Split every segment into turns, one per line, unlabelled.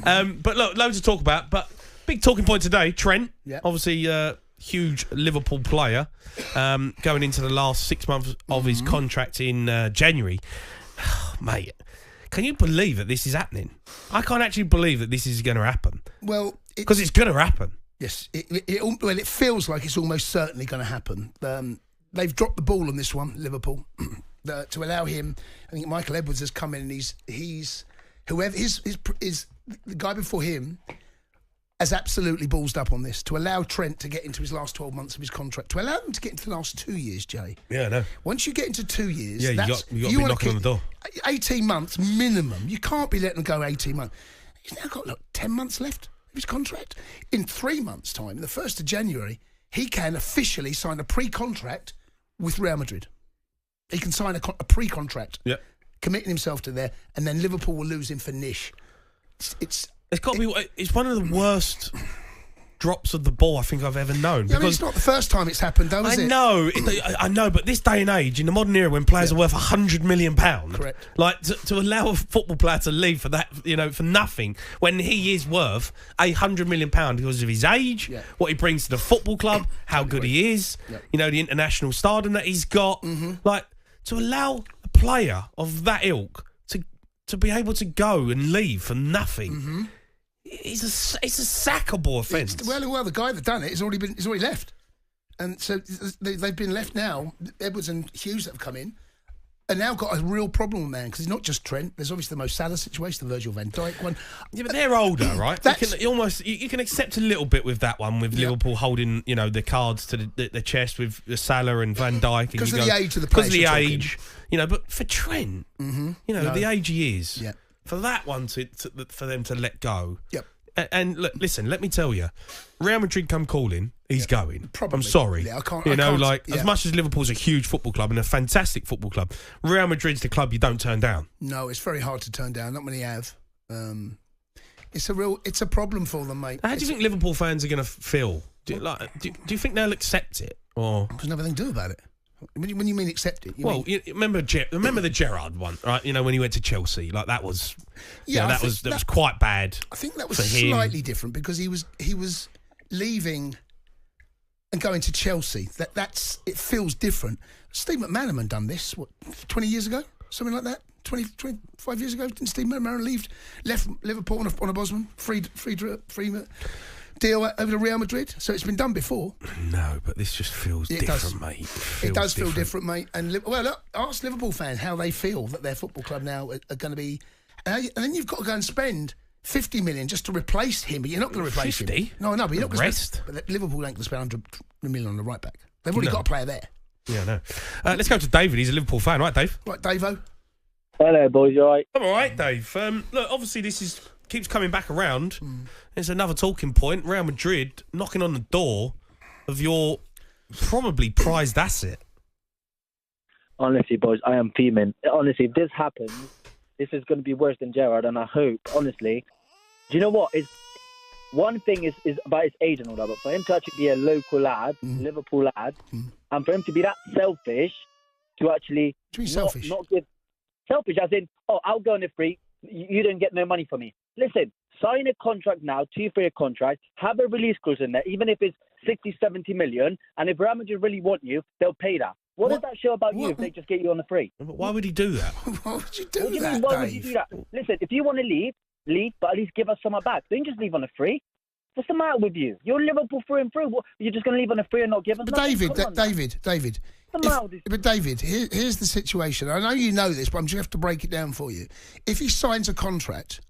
But look, loads to talk about. But big talking point today, Trent.
Yep.
Obviously, huge Liverpool player, going into the last 6 months of his contract in January. Mate, can you believe that this is happening? I can't actually believe that this is going to happen.
Well,
because it's going to happen.
Yes, it feels like it's almost certainly going to happen. They've dropped the ball on this one, Liverpool, to allow him. I think Michael Edwards has come in, and he's whoever is the guy before him has absolutely ballsed up on this to allow Trent to get into his last 12 months of his contract, to allow him to get into the last 2 years, Jay.
Yeah, I know.
Once you get into 2 years,
you got to be knocking on the door.
18 months minimum. You can't be letting him go 18 months. He's now got 10 months left of his contract. In 3 months' time, the 1st of January, he can officially sign a pre-contract with Real Madrid. He can sign a pre-contract, committing himself to there, and then Liverpool will lose him for niche. It's got to be.
It's one of the worst drops of the ball I think I've ever known.
I mean, it's not the first time it's happened, though, is it?
I know, but this day and age, in the modern era, when players are worth £100 million,
correct,
like to allow a football player to leave for that, for nothing, when he is worth £100 million because of his age, what he brings to the football club, how good he is, the international stardom that he's got, like to allow a player of that ilk to be able to go and leave for nothing. It's a sackable offence.
Well, the guy that done it has already left, and so they've been left now. Edwards and Hughes that have come in, and now got a real problem, man. Because it's not just Trent. There's obviously the Mo Salah situation, the Virgil van Dijk one.
Yeah, but they're older, right? You can accept a little bit with that one, with Liverpool holding the cards to the chest with Salah and Van Dijk
because of the age of the players.
Because of the age, but for Trent, the age he is.
Yeah.
For that one for them to let go.
Yep.
And look, listen, let me tell you, Real Madrid come calling, he's going.
Probably.
I'm sorry.
Yeah, I can't.
As much as Liverpool's a huge football club and a fantastic football club, Real Madrid's the club you don't turn down. No,
it's very hard to turn down. Not many have. It's a problem for them, mate.
How do you think Liverpool fans are going to feel? Do you think they'll accept it, or
there's nothing to do about it? When you mean accept it,
remember the Gerrard one, right? When he went to Chelsea, like that was, that was quite bad.
I think that was slightly different because he was leaving and going to Chelsea. It feels different. Steve McManaman done this 20 years ago, something like that. 25 years ago, didn't Steve McManaman left Liverpool on a Bosman free deal over to Real Madrid? So it's been done before.
No, but this just feels different, mate.
It does feel different, mate. And look, ask Liverpool fans how they feel that their football club now are going to be. And then you've got to go and spend 50 million just to replace him, but you're not going to replace
50?
him. No, but you're not going to spend. But Liverpool ain't going to spend 100 million on the right back. They've already got a player there.
Yeah, no. Let's go to David. He's a Liverpool fan, right, Dave?
Right, Dave-o.
Hello, boys. You all right?
I'm all right, Dave. Look, obviously this keeps coming back around. There's another talking point. Real Madrid knocking on the door of your probably prized asset.
Honestly, boys, I am fuming. Honestly, if this happens, this is going to be worse than Gerrard, and I hope, honestly, do you know what? One thing is about his age and all that, but for him to actually be a local lad, Liverpool lad, and for him to be that selfish, to actually not give... Selfish as in, I'll go on a free, you don't get no money from me. Listen, sign a contract now, 2-3-year contract, have a release clause in there, even if it's 60, 70 million, and if Real Madrid really want you, they'll pay that. What does that show about you if they just get you on the free?
But why would he do that?
Why would you do that,
Why would you do that? Listen, if you want to leave, but at least give us some back. Don't just leave on a free. What's the matter with you? You're Liverpool through and through. What, you're just going to leave on a free and not give us nothing?
David. But David, here's the situation. I know you know this, but I'm just going to have to break it down for you. If he signs a contract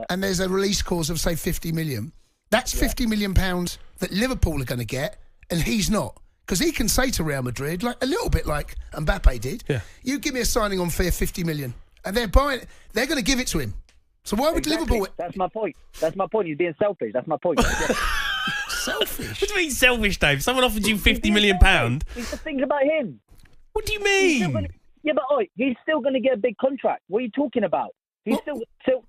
and there's a release clause of, say, 50 million, that's £50 million that Liverpool are going to get, and he's not. Because he can say to Real Madrid, like a little bit like Mbappe did, you give me a signing on fee of 50 million, and they're going to give it to him. So why would Liverpool...
That's my point. He's being selfish. That's my point.
Selfish?
What do you mean selfish, Dave? Someone offered you £50 million.
He's just thinking about him.
What do you mean?
He's still going to get a big contract. What are you talking about? He's still... So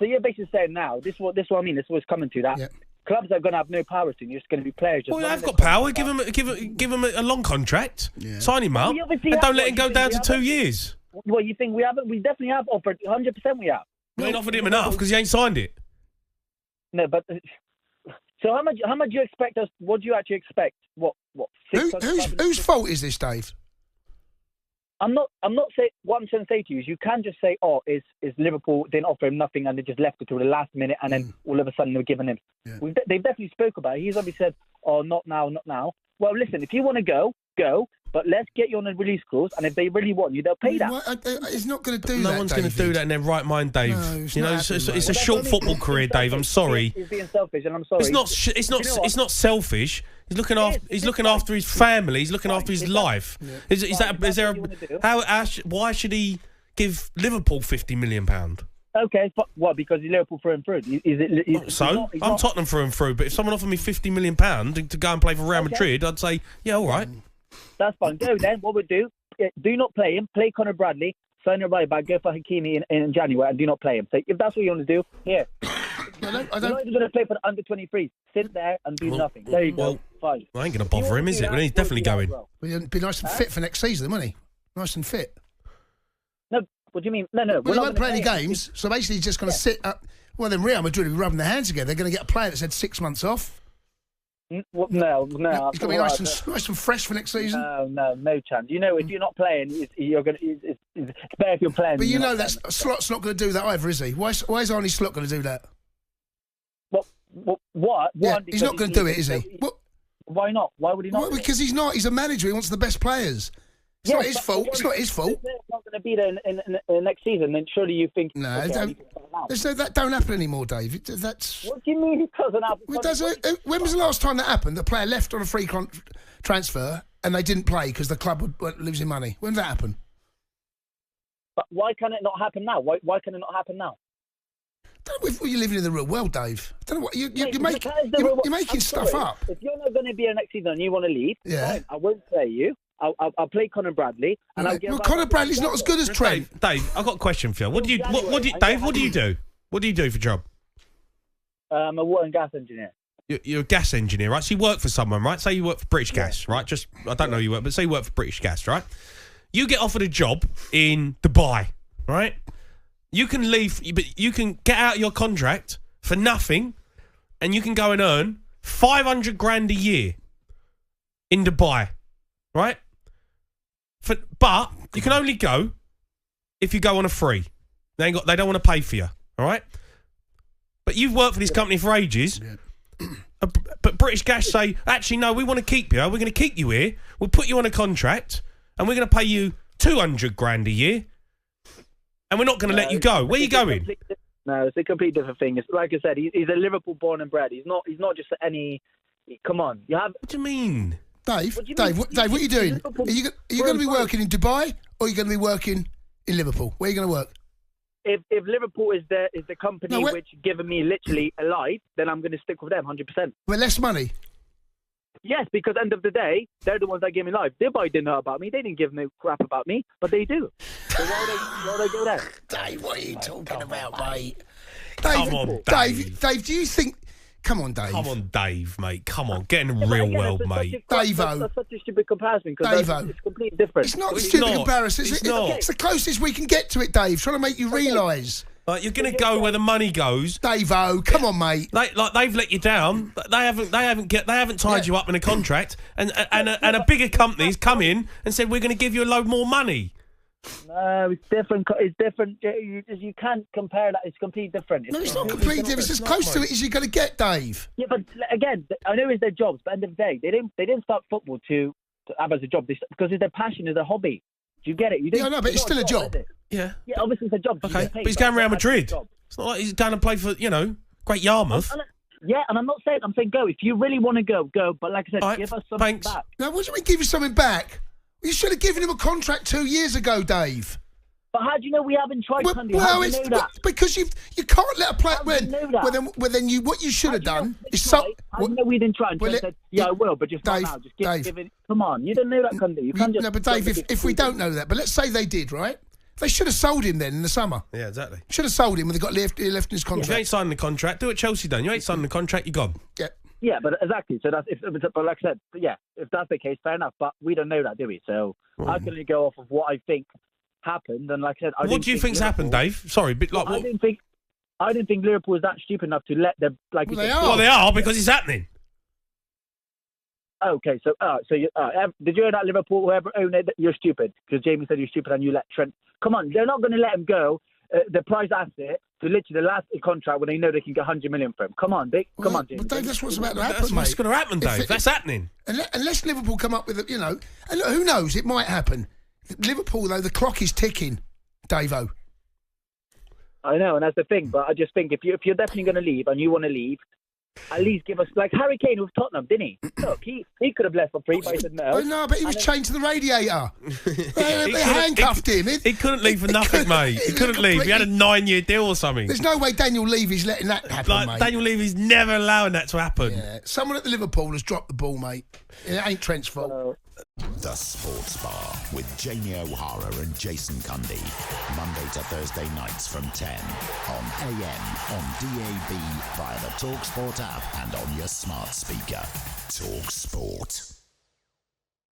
you're basically saying now, this is what I mean, this is what's coming to that. Yeah. Clubs are going to have no power soon. You're just going to be players.
They've got power. Give him a long contract. Yeah. Sign him up. And don't let him go down to 2 years.
Well, you think we haven't? We definitely have offered. 100% we have.
You ain't offered him enough because he ain't signed it.
No, but so how much do you expect us? What do you actually expect? What?
Whose fault is this, Dave?
I'm not saying. What I'm trying to say to you is, you can't just say, "Oh, is Liverpool didn't offer him nothing and they just left it till the last minute, and then all of a sudden they were giving him." Yeah. They've definitely spoke about it. He's obviously said, "Oh, not now, not now." Well, listen, if you want to go. But let's get you on a release clause, and if they really want you, they'll pay that.
He's not going to do that.
No one's going to do that in their right mind, Dave. No, it's a short football career, Dave. I'm sorry.
He's being selfish, and I'm sorry.
It's not selfish. He's looking after his family. He's looking after his life. Yeah. Why should he give Liverpool £50 million?
Okay, what? Because he's Liverpool through and through.
I'm Tottenham through and through. But if someone offered me £50 million to go and play for Real Madrid, I'd say, yeah, all right.
That's fine. Go then. What we'll do not play him. Play Conor Bradley. Sign a right back. Go for Hakimi in January, and do not play him. So if that's what you want to do, here. You're not even going to play for the under-23s. Sit there and do nothing. There you go. Fine.
I ain't going to bother him, is it? He's definitely going.
Well, he'd be nice and fit for next season, wouldn't he? Nice and fit.
No, what do you mean? No.
Well, he won't play any games, so basically he's just going to sit up. Well, then Real Madrid will be rubbing their hands together. They're going to get a player that's had 6 months off.
No. He's going
to be nice and fresh for next season.
No chance. You know, if you're not playing, you're going to. It's better if you're playing.
But you know that Slot's not going to do that either, is he? Why is Arnie Slot going to do that?
What?
Yeah, he's not going to do it, is he?
Why not? Why would he not?
Well, because he's not. He's a manager. He wants the best players. It's not his fault. It's not his fault.
If they're not going to be there in next season, then surely you think...
No, that don't happen anymore, Dave. That's...
What do you mean it doesn't happen?
When was the last time that happened? The player left on a free transfer and they didn't play because the club were losing money. When did that happen?
But why can it not happen now? Why can it not happen now?
I don't know if you're living in the real world, Dave. I don't know what you're making stuff up.
If you're not going to be here next season and you want to leave, fine, I won't play you. I'll play Conor Bradley, and I'll get.
Well, Conor Bradley's not as good as Trent.
Dave, I've got a question for you. Dave, what do you do? What do you do for a job?
I'm a water and gas engineer.
You're a gas engineer, right? So you work for someone, right? Say you work for British Gas, right? I don't know you work, but say you work for British Gas, right? You get offered a job in Dubai, right? You can leave, but you can get out your contract for nothing, and you can go and earn 500 grand a year in Dubai, right? But you can only go if you go on a free. They don't want to pay for you, all right? But you've worked for this company for ages. Yeah. But British Gas say, actually, no, we want to keep you. We're going to keep you here. We'll put you on a contract, and we're going to pay you 200 grand a year, and we're not going to let you go. Where are you going?
No, it's a completely different thing. It's like I said, he's a Liverpool born and bred. He's not just any. Come on, you have.
What do you mean?
Dave, what are you doing? Are you going to be working in Dubai, or are you going to be working in Liverpool? Where are you going to work?
If Liverpool is the company which given me literally a life, then I'm going to stick with them 100%.
With less money?
Yes, because end of the day, they're the ones that gave me life. Dubai didn't know about me. They didn't give no crap about me, but they do. So why would they go there?
Dave, what are you talking about, mate?
Come on, Dave.
Dave, do you think... Come on, Dave.
Come on, Dave, mate. Come on. Get in the real world, mate.
Dave-o.
That's such a stupid comparison because it's completely different.
It's not a stupid comparison. It's the closest we can get to it, Dave. Trying to make you realise.
You're going to go where the money goes.
Dave-o, come on, mate.
They've let you down. They haven't tied you up in a contract. And a bigger company's come in and said, we're going to give you a load more money.
No, it's different. It's different. You can't compare that. It's completely different.
It's not completely different. It's as close to it as you're going to get, Dave.
Yeah, but again, I know it's their jobs, but at the end of the day, they didn't start football to have as a job because it's their passion, it's their hobby. Do you get it?
Yeah, no, but it's still a job.
Yeah, obviously it's a job.
Okay, but he's going Real Madrid. It's not like he's going to play for Great Yarmouth.
Yeah, and I'm saying go. If you really want to go. But like I said, give us something back.
Now, what do you mean give you something back? You should have given him a contract 2 years ago, Dave.
But how do you know we haven't tried, Cundy?
Well, it's because you can't let a player then what you should have done is
I know we didn't try and said, I will, but just Dave, not now. Just give it. Come on, you don't know that, Cundy. You can't just.
No, but Dave, if we don't know that, but let's say they did, right? They should have sold him then in the summer.
Yeah, exactly.
Should have sold him when they got left in his contract.
If you ain't signing the contract, do what Chelsea done. You ain't signing the contract, you're gone.
Yeah.
Yeah, but exactly. So but like I said, if that's the case, fair enough. But we don't know that, do we? So I can only go off of what I think happened, and like I said,
what do you think's happened, Dave? Sorry, but like,
I didn't think Liverpool was that stupid enough to let them like.
Well, they are.
Well, they are because it's happening.
Okay, so did you hear that, Liverpool? Whoever owned it, you're stupid because Jamie said you're stupid and you let Trent. Come on, they're not going to let him go. The prize asset to literally the last contract when they know they can get 100 million for him. Come on, Jamie.
But Dave, that's what's about to happen.
That's what's going to happen, Dave. That's happening.
Unless Liverpool come up with and look, who knows? It might happen. Liverpool, though, the clock is ticking, Dave-o.
I know, and that's the thing. But I just think if you're definitely going to leave and you want to leave, at least give us like Harry Kane with Tottenham, didn't he? Look, he could have left for free, but he said no.
Oh, no, but he was chained to the radiator. they handcuffed him.
He couldn't leave for nothing, mate. He couldn't leave. He had a 9-year deal or something.
There's no way Daniel Levy's letting that happen, mate.
Daniel Levy's never allowing that to happen.
Yeah. Someone at the Liverpool has dropped the ball, mate. It ain't Trent's fault.
The Sports Bar with Jamie O'Hara and Jason Cundy. Monday to Thursday nights from 10 on AM, on DAB, via the talkSPORT app and on your smart speaker. talkSPORT.